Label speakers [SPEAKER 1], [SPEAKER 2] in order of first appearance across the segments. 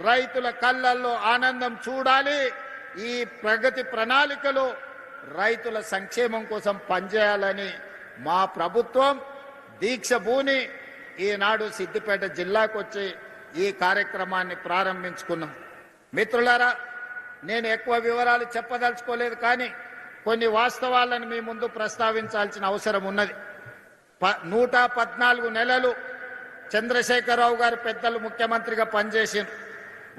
[SPEAKER 1] రైతుల కళ్ళల్లో ఆనందం చూడాలి. ఈ ప్రగతి ప్రణాళికలో రైతుల సంక్షేమం కోసం పనిచేయాలని మా ప్రభుత్వం దీక్ష భూని ఈనాడు సిద్దిపేట జిల్లాకు వచ్చి ఈ కార్యక్రమాన్ని ప్రారంభించుకున్నాం. మిత్రులారా, నేను ఎక్కువ వివరాలు చెప్పదలుచుకోలేదు, కానీ కొన్ని వాస్తవాలను మీ ముందు ప్రస్తావించాల్సిన అవసరం ఉన్నది. 114 నెలలు చంద్రశేఖరరావు గారు పెద్దలు ముఖ్యమంత్రిగా పనిచేసింది.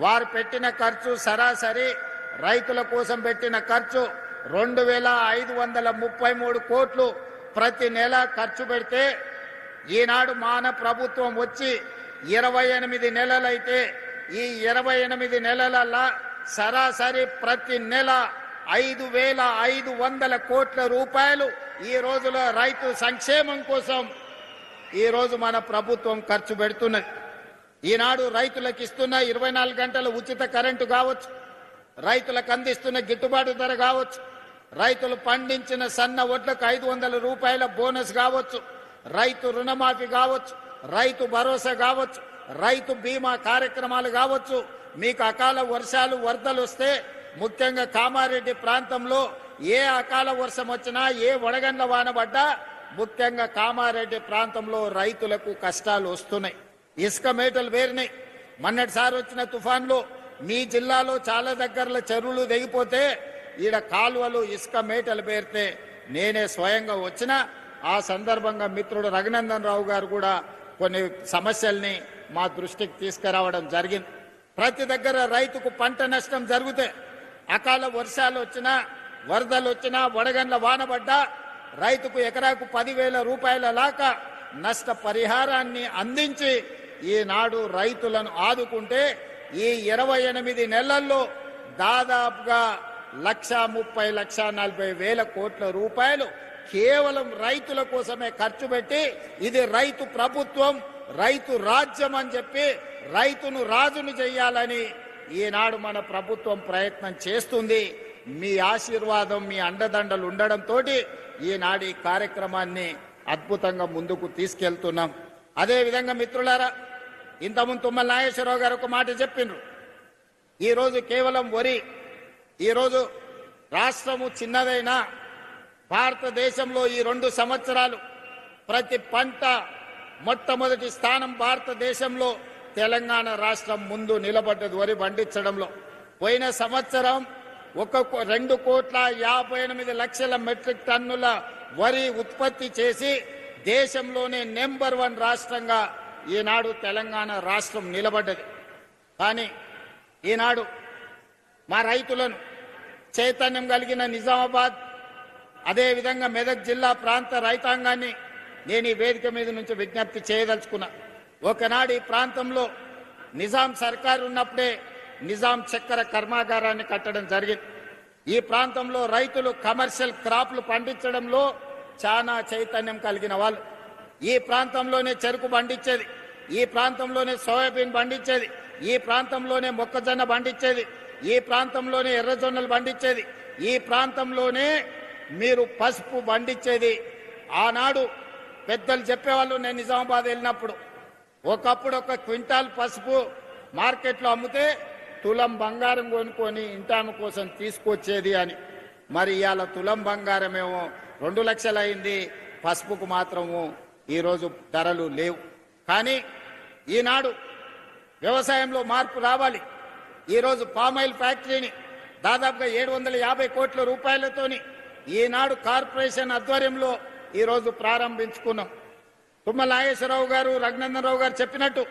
[SPEAKER 1] వారు పెట్టిన ఖర్చు సరాసరి రైతుల కోసం పెట్టిన ఖర్చు 2533 కోట్లు ప్రతి నెల ఖర్చు పెడితే, ఈనాడు మాన ప్రభుత్వం వచ్చి 28 నెలలైతే ఈ 28 నెలల సరాసరి ప్రతి నెల 5500 కోట్ల రూపాయలు ఈ రోజులో రైతు సంక్షేమం కోసం ఈ రోజు మన ప్రభుత్వం ఖర్చు పెడుతున్నది. ఈనాడు రైతులకు ఇస్తున్న 24 గంటల ఉచిత కరెంటు కావచ్చు, రైతులకు అందిస్తున్న గిట్టుబాటు ధర కావచ్చు, రైతులు పండించిన సన్న వడ్లకు 500 రూపాయల బోనస్ కావచ్చు, రైతు రుణమాఫీ కావచ్చు, రైతు భరోసా కావచ్చు, రైతు బీమా కార్యక్రమాలు కావచ్చు. మీకు అకాల వర్షాలు వరదలు వస్తే ముఖ్యంగా కామారెడ్డి ప్రాంతంలో ఏ అకాల వర్షం వచ్చినా, ఏ వడగండ్ల వాన పడ్డా ముఖ్యంగా కామారెడ్డి ప్రాంతంలో రైతులకు కష్టాలు వస్తున్నాయి. ఇసుక మేటలు వేరినాయి. మొన్నటిసారి వచ్చిన తుఫాన్లో మీ జిల్లాలో చాలా దగ్గరలో చెరువులు తెగిపోతే ఈడ కాలువలు ఇసుక మేటలు పేరితే నేనే స్వయంగా వచ్చిన. ఆ సందర్భంగా మిత్రుడు రఘునందన్ రావు గారు కూడా కొన్ని సమస్యల్ని మా దృష్టికి తీసుకురావడం జరిగింది. ప్రతి దగ్గర రైతుకు పంట నష్టం జరిగితే, అకాల వర్షాలు వచ్చినా, వరదలు వచ్చినా, వడగండ్ల వాన పడ్డా రైతుకు ఎకరాకు 10,000 రూపాయల లాగా నష్ట పరిహారాన్ని అందించి ఈనాడు రైతులను ఆదుకుంటే ఈ 28 నెలల్లో దాదాపుగా 1,30,40,000 కోట్ల రూపాయలు కేవలం రైతుల కోసమే ఖర్చు పెట్టి, ఇది రైతు ప్రభుత్వం, రైతు రాజ్యం అని చెప్పి రైతును రాజును చేయాలని ఈనాడు మన ప్రభుత్వం ప్రయత్నం చేస్తుంది. మీ ఆశీర్వాదం, మీ అండదండలు ఉండడంతో ఈనాడు ఈ కార్యక్రమాన్ని అద్భుతంగా ముందుకు తీసుకెళ్తున్నాం. అదేవిధంగా మిత్రులారా, ఇంతకుముందు తుమ్మల నాగేశ్వరరావు గారు ఒక మాట చెప్పిండ్రు. ఈరోజు కేవలం వరి, ఈరోజు రాష్ట్రము చిన్నదైనా భారతదేశంలో ఈ 2 సంవత్సరాలు ప్రతి పంట మొట్టమొదటి స్థానం భారతదేశంలో తెలంగాణ రాష్ట్రం ముందు నిలబడ్డది వరి పండించడంలో. పోయిన సంవత్సరం 2,58,00,000 మెట్రిక్ టన్నుల వరి ఉత్పత్తి చేసి దేశంలోనే నెంబర్ 1 రాష్ట్రంగా ఈనాడు తెలంగాణ రాష్ట్రం నిలబడ్డది. కానీ ఈనాడు మా రైతులను చైతన్యం కలిగిన నిజామాబాద్, అదేవిధంగా మెదక్ జిల్లా ప్రాంత రైతాంగాన్ని నేను ఈ వేదిక మీద నుంచి విజ్ఞప్తి చేయదలుచుకున్నా. ఒకనాడు ఈ ప్రాంతంలో నిజాం సర్కారు ఉన్నప్పుడే నిజాం చక్కెర కర్మాగారాన్ని కట్టడం జరిగింది. ఈ ప్రాంతంలో రైతులు కమర్షియల్ క్రాప్లు పండించడంలో చాలా చైతన్యం కలిగిన వాళ్ళు. ఈ ప్రాంతంలోనే చెరుకు పండించేది, ఈ ప్రాంతంలోనే సోయాబీన్ పండించేది, ఈ ప్రాంతంలోనే మొక్కజొన్న పండించేది, ఈ ప్రాంతంలోనే ఎర్రజొన్నలు పండించేది, ఈ ప్రాంతంలోనే మీరు పసుపు పండించేది. ఆనాడు పెద్దలు చెప్పేవాళ్ళు, నేను నిజామాబాద్ వెళ్ళినప్పుడు, ఒకప్పుడు 1 క్వింటాల్ పసుపు మార్కెట్లో అమ్మితే తులం బంగారం కొనుక్కొని ఇంటామ కోసం తీసుకొచ్చేది అని. మరి ఇవాళ తులం బంగారమేమో 2 లక్షలు అయింది, పసుపుకు మాత్రము ఈరోజు ధరలు లేవు. కానీ ఈనాడు వ్యవసాయంలో మార్పు రావాలి. ఈరోజు పామాయిల్ ఫ్యాక్టరీని దాదాపుగా 750 కోట్ల రూపాయలతోని ఈనాడు కార్పొరేషన్ ఆధ్వర్యంలో ఈరోజు ప్రారంభించుకున్నాం. తుమ్మల నాగేశ్వరరావు గారు, రఘునందన్ రావు గారు చెప్పినట్టు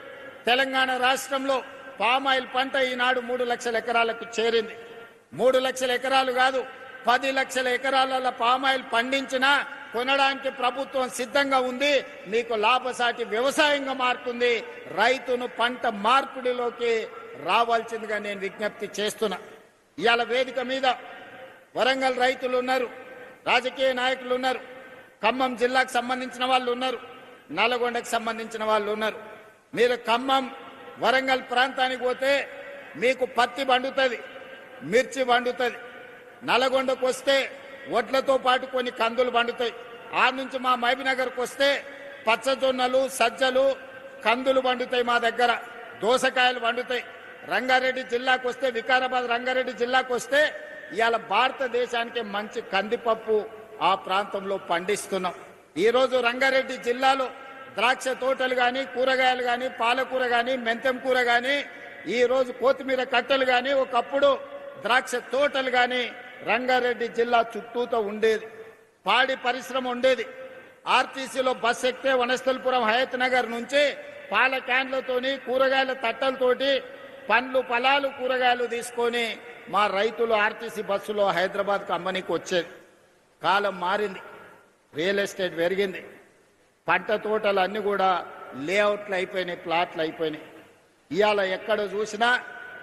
[SPEAKER 1] తెలంగాణ రాష్ట్రంలో పామాయిల్ పంట ఈనాడు 3 లక్షల ఎకరాలకు చేరింది. 3 లక్షల ఎకరాలు కాదు, 10 లక్షల ఎకరాల పామాయిల్ పండించినా కొనడానికి ప్రభుత్వం సిద్ధంగా ఉంది. మీకు లాభసాటి వ్యవసాయంగా మారుతుంది. రైతును పంట మార్పిడిలోకి రావాల్సిందిగా నేను విజ్ఞప్తి చేస్తున్నా. ఇవాళ వేదిక మీద వరంగల్ రైతులు ఉన్నారు, రాజకీయ నాయకులు ఉన్నారు, ఖమ్మం జిల్లాకు సంబంధించిన వాళ్ళు ఉన్నారు, నల్గొండకు సంబంధించిన వాళ్ళు ఉన్నారు. మీరు ఖమ్మం వరంగల్ ప్రాంతానికి పోతే మీకు పత్తి పండుతుంది, మిర్చి పండుతుంది. నల్గొండకు వస్తే వడ్లతో పాటు కొన్ని కందులు పండుతాయి. ఆ నుంచి మా మహబూబ్నగర్కు వస్తే పచ్చజొన్నలు, సజ్జలు, కందులు పండుతాయి. మా దగ్గర దోసకాయలు పండుతాయి. రంగారెడ్డి జిల్లాకు వస్తే, వికారాబాద్ రంగారెడ్డి జిల్లాకు వస్తే ఇవాళ భారతదేశానికి మంచి కందిపప్పు ఆ ప్రాంతంలో పండిస్తున్నాం. ఈరోజు రంగారెడ్డి జిల్లాలో ద్రాక్ష తోటలు కానీ, కూరగాయలు కానీ, పాలకూర కానీ, మెంతం కూర కానీ, ఈరోజు కొత్తిమీర కట్టలు కానీ, ఒకప్పుడు ద్రాక్ష తోటలు కానీ రంగారెడ్డి జిల్లా చుట్టూతో ఉండేది. పాడి పరిశ్రమ ఉండేది. ఆర్టీసీలో బస్ ఎక్కితే వనస్థలపురం హయత్ నగర్ నుంచి పాల క్యాన్లతోని, కూరగాయల తట్టలతోటి పండ్లు ఫలాలు కూరగాయలు తీసుకొని మా రైతులు ఆర్టీసీ బస్సులో హైదరాబాద్కు అమ్మనికి వచ్చేది. కాలం మారింది, రియల్ ఎస్టేట్ పెరిగింది, పంట తోటలు అన్నీ కూడా లేఅవుట్లు అయిపోయినాయి, ప్లాట్లు అయిపోయినాయి. ఇవాళ ఎక్కడ చూసినా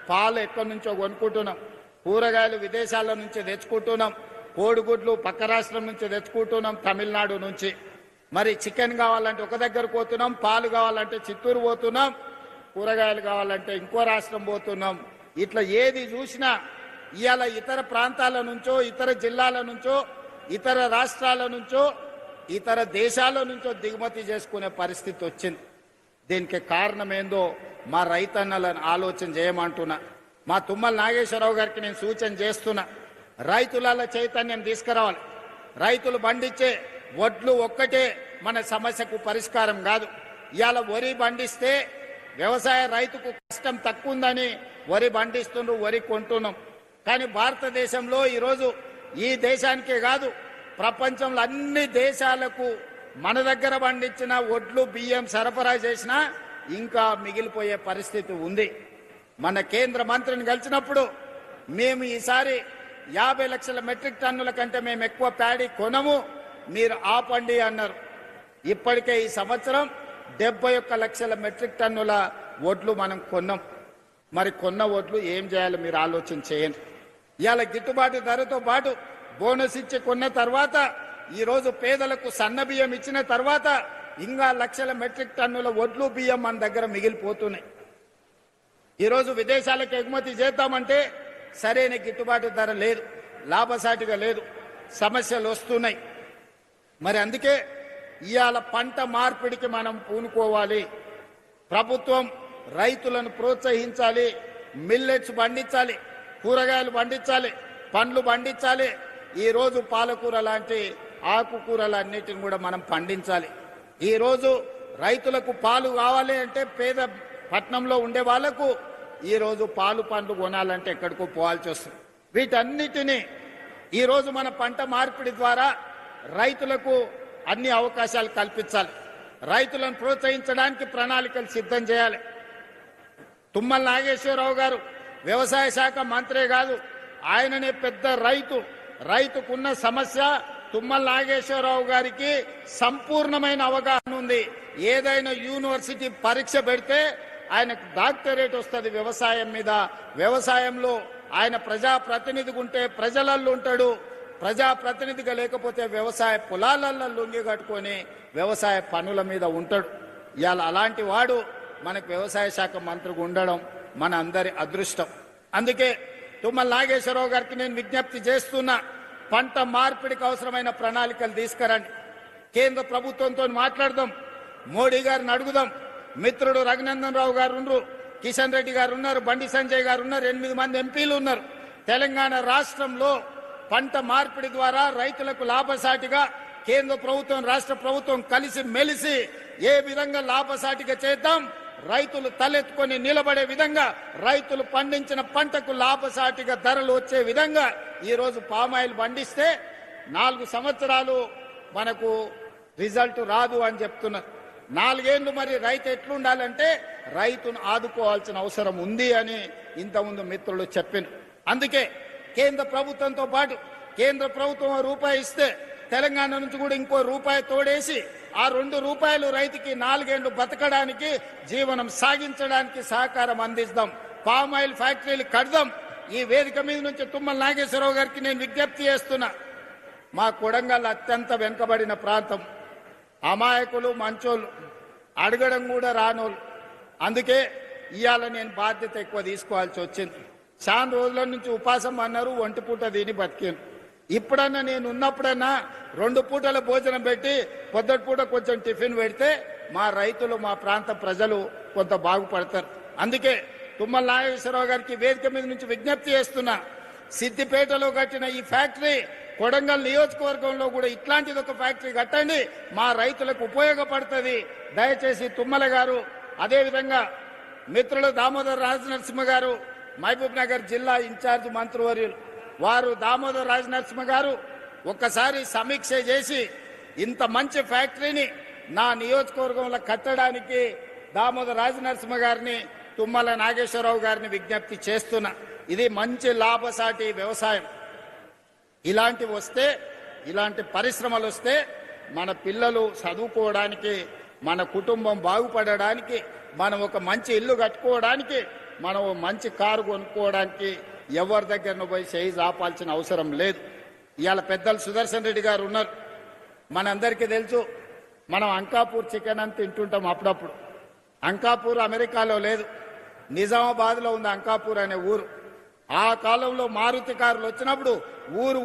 [SPEAKER 1] పాలు ఎక్కడి నుంచో కొనుక్కుంటున్నాం, కూరగాయలు విదేశాల నుంచి తెచ్చుకుంటున్నాం, కోడిగుడ్లు పక్క రాష్ట్రం నుంచి తెచ్చుకుంటున్నాం, తమిళనాడు నుంచి. మరి చికెన్ కావాలంటే ఒక దగ్గర పోతున్నాం, పాలు కావాలంటే చిత్తూరు పోతున్నాం, కూరగాయలు కావాలంటే ఇంకో రాష్ట్రం పోతున్నాం. ఇట్లా ఏది చూసినా ఇవాళ ఇతర ప్రాంతాల నుంచో, ఇతర జిల్లాల నుంచో, ఇతర రాష్ట్రాల నుంచో, ఇతర దేశాల నుంచో దిగుమతి చేసుకునే పరిస్థితి వచ్చింది. దీనికి కారణం ఏందో మా రైతన్నలను ఆలోచన చేయమంటున్నా. మా తుమ్మల నాగేశ్వరరావు గారికి నేను సూచన చేస్తున్నా, రైతులలో చైతన్యం తీసుకురావాలి. రైతులు పండించే వడ్లు ఒక్కటే మన సమస్యకు పరిష్కారం కాదు. ఇవాళ వరి పండిస్తే వ్యవసాయ రైతుకు కష్టం తక్కువ ఉందని వరి పండిస్తుండ్రు, వరి కొంటున్నాం. కానీ భారతదేశంలో ఈరోజు ఈ దేశానికే కాదు, ప్రపంచంలో అన్ని దేశాలకు మన దగ్గర పండించిన వడ్లు బియ్యం సరఫరా చేసినా ఇంకా మిగిలిపోయే పరిస్థితి ఉంది. మన కేంద్ర మంత్రిని కలిసినప్పుడు మేము ఈసారి 50 లక్షల మెట్రిక్ టన్నుల కంటే మేము ఎక్కువ ప్యాడీ కొనము, మీరు ఆపండి అన్నారు. ఇప్పటికే ఈ సంవత్సరం 71 లక్షల మెట్రిక్ టన్నుల వడ్లు మనం కొన్నాం. మరి కొన్న వడ్లు ఏం చేయాలో మీరు ఆలోచన చేయండి. ఇవాళ గిట్టుబాటు ధరతో పాటు బోనస్ ఇచ్చి కొన్న తర్వాత, ఈరోజు పేదలకు సన్న బియ్యం ఇచ్చిన తర్వాత ఇంకా లక్షల మెట్రిక్ టన్నుల వడ్లు బియ్యం మన దగ్గర మిగిలిపోతున్నాయి. ఈరోజు విదేశాలకు ఎగుమతి చేద్దామంటే సరైన గిట్టుబాటు ధర లేదు, లాభసాటిగా లేదు, సమస్యలు వస్తున్నాయి. మరి అందుకే ఇవాళ పంట మార్పిడికి మనం పూనుకోవాలి. ప్రభుత్వం రైతులను ప్రోత్సహించాలి, మిల్లెట్స్ పండించాలి, కూరగాయలు పండించాలి, పండ్లు పండించాలి. ఈరోజు పాలకూర లాంటి ఆకుకూరలన్నిటిని కూడా మనం పండించాలి. ఈరోజు రైతులకు పాలు కావాలి అంటే పేద పట్నంలో ఉండే వాళ్లకు ఈరోజు పాలు పండ్లు కొనాలంటే ఎక్కడికో పోవాల్సి వస్తుంది. వీటన్నిటినీ ఈరోజు మన పంట మార్పిడి ద్వారా రైతులకు అన్ని అవకాశాలు కల్పించాలి. రైతులను ప్రోత్సహించడానికి ప్రణాళికలు సిద్ధం చేయాలి. తుమ్మల నాగేశ్వరరావు గారు వ్యవసాయ శాఖ మంత్రే కాదు, ఆయననే పెద్ద రైతు. రైతుకున్న సమస్య తుమ్మల నాగేశ్వరరావు గారికి సంపూర్ణమైన అవగాహన ఉంది. ఏదైనా యూనివర్సిటీ పరీక్ష పెడితే ఆయనకు డాక్టరేట్ వస్తుంది వ్యవసాయం మీద. వ్యవసాయంలో ఆయన ప్రజాప్రతినిధిగా ఉంటే ప్రజలల్లో ఉంటాడు, ప్రజాప్రతినిధిగా లేకపోతే వ్యవసాయ పొలాలలో లొంగి కట్టుకొని వ్యవసాయ పనుల మీద ఉంటాడు. ఇవాళ అలాంటి వాడు మనకు వ్యవసాయ శాఖ మంత్రిగా ఉండడం మన అందరి అదృష్టం. అందుకే తుమ్మల నాగేశ్వరరావు గారికి నేను విజ్ఞప్తి చేస్తున్నా, పంట మార్పిడికి అవసరమైన ప్రణాళికలు తీసుకురండి. కేంద్ర ప్రభుత్వంతో మాట్లాడదాం, మోడీ గారిని అడుగుదాం. మిత్రుడు రఘునందన్ రావు గారు ఉన్నారు, కిషన్ రెడ్డి గారు ఉన్నారు, బండి సంజయ్ గారు ఉన్నారు, 8 మంది ఎంపీలు ఉన్నారు. తెలంగాణ రాష్ట్రంలో పంట మార్పిడి ద్వారా రైతులకు లాభసాటిగా కేంద్ర ప్రభుత్వం రాష్ట్ర ప్రభుత్వం కలిసి మెలిసి ఏ విధంగా లాభసాటిగా చేద్దాం, రైతులు తలెత్తుకొని నిలబడే విధంగా, రైతులు పండించిన పంటకు లాభసాటిగా ధరలు వచ్చే విధంగా ఈరోజు పామాయిల్ పండిస్తే 4 సంవత్సరాలు మనకు రిజల్ట్ రాదు అని చెప్తున్నారు. 4 ఏళ్లు మరి రైతు ఎట్లుండాలంటే రైతును ఆదుకోవాల్సిన అవసరం ఉంది అని ఇంతకుముందు మిత్రులు చెప్పారు. అందుకే కేంద్ర ప్రభుత్వంతో పాటు కేంద్ర ప్రభుత్వం రూపాయి ఇస్తే తెలంగాణ నుంచి కూడా ఇంకో రూపాయి తోడేసి ఆ 2 రూపాయలు రైతుకి 4 ఏళ్లు బతకడానికి, జీవనం సాగించడానికి సహకారం అందిస్తాం. పామాయిల్ ఫ్యాక్టరీలు కడదాం. ఈ వేదిక మీద నుంచి తుమ్మల నాగేశ్వరరావు గారికి నేను విజ్ఞప్తి చేస్తున్నా, మా కొడంగల్ అత్యంత వెనుకబడిన ప్రాంతం, అమాయకులు, మంచోళ్ళు, అడగడం కూడా రానోళ్ళు. అందుకే ఇవాళ నేను బాధ్యత ఎక్కువ తీసుకోవాల్సి వచ్చింది. చాలా రోజుల నుంచి ఉపాసం అన్నారు, 1 పూట తిని బతికాను. ఇప్పుడన్నా నేను ఉన్నప్పుడన్నా 2 పూటల భోజనం పెట్టి పొద్దుటి పూట కొంచెం టిఫిన్ పెడితే మా రైతులు, మా ప్రాంత ప్రజలు కొంత బాగుపడతారు. అందుకే తుమ్మల నాగేశ్వరరావు గారికి వేదిక మీద నుంచి విజ్ఞప్తి చేస్తున్నా. సిద్దిపేటలో కట్టిన ఈ ఫ్యాక్టరీ కొడంగల్ నియోజకవర్గంలో కూడా ఇట్లాంటిది ఒక ఫ్యాక్టరీ కట్టండి, మా రైతులకు ఉపయోగపడుతుంది. దయచేసి తుమ్మల గారు, అదేవిధంగా మిత్రులు దామోదర్ రాజనరసింహ గారు, మహబూబ్ నగర్ జిల్లా ఇన్ఛార్జ్ మంత్రివర్యులు వారు దామోదర్ రాజనరసింహ గారు ఒక్కసారి సమీక్ష చేసి ఇంత మంచి ఫ్యాక్టరీని నా నియోజకవర్గంలో కట్టడానికి దామోదర్ రాజనరసింహ గారిని, తుమ్మల నాగేశ్వరరావు గారిని విజ్ఞప్తి చేస్తున్నా. ఇది మంచి లాభసాటి వ్యవసాయం. ఇలాంటివి వస్తే, ఇలాంటి పరిశ్రమలు వస్తే మన పిల్లలు చదువుకోవడానికి, మన కుటుంబం బాగుపడడానికి, మనం ఒక మంచి ఇల్లు కట్టుకోవడానికి, మనం మంచి కారు కొనుక్కోవడానికి ఎవరి దగ్గరను పోయి చేయి ఆపాల్సిన అవసరం లేదు. ఇవాళ పెద్దలు సుదర్శన్ రెడ్డి గారు ఉన్నారు. మనందరికీ తెలుసు, మనం అంకాపూర్ చికెన్ అని తింటుంటాం అప్పుడప్పుడు. అంకాపూర్ అమెరికాలో లేదు, నిజామాబాద్లో ఉంది అంకాపూర్ అనే ఊరు. ఆ కాలంలో మారుతి కార్లు వచ్చినప్పుడు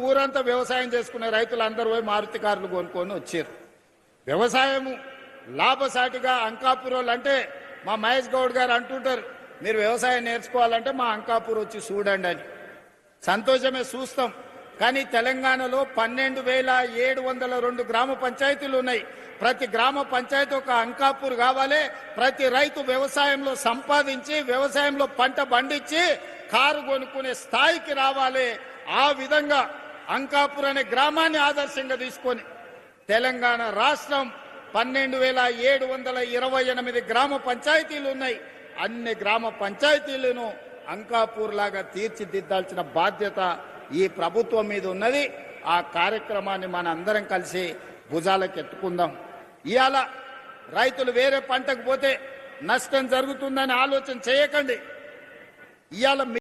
[SPEAKER 1] ఊరంతా వ్యవసాయం చేసుకునే రైతులందరూ పోయి మారుతి కార్లు కొనుక్కొని వచ్చారు. వ్యవసాయము లాభసాటిగా అంకాపూర్ వాళ్ళు అంటే మా మహేష్ గౌడ్ గారు అంటుంటారు, మీరు వ్యవసాయం నేర్చుకోవాలంటే మా అంకాపూర్ వచ్చి చూడండి అని. సంతోషమే, చూస్తాం. కానీ తెలంగాణలో 12,702 గ్రామ పంచాయతీలు ఉన్నాయి. ప్రతి గ్రామ పంచాయతీ ఒక అంకాపూర్ కావాలి. ప్రతి రైతు వ్యవసాయంలో సంపాదించి, వ్యవసాయంలో పంట పండించి కారు కొనుక్కునే స్థాయికి రావాలి. ఆ విధంగా అంకాపూర్ అనే గ్రామాన్ని ఆదర్శంగా తీసుకొని తెలంగాణ రాష్ట్రం 12,728 గ్రామ పంచాయతీలు ఉన్నాయి. అన్ని గ్రామ పంచాయతీలను అంకాపూర్ లాగా తీర్చిదిద్దాల్సిన బాధ్యత ఈ ప్రభుత్వం మీద ఉన్నది. ఆ కార్యక్రమాన్ని మన అందరం కలిసి భుజాలకు ఎత్తుకుందాం. ఇవాళ రైతులు వేరే పంటకు పోతే నష్టం జరుగుతుందని ఆలోచన చేయకండి. ఇవాళ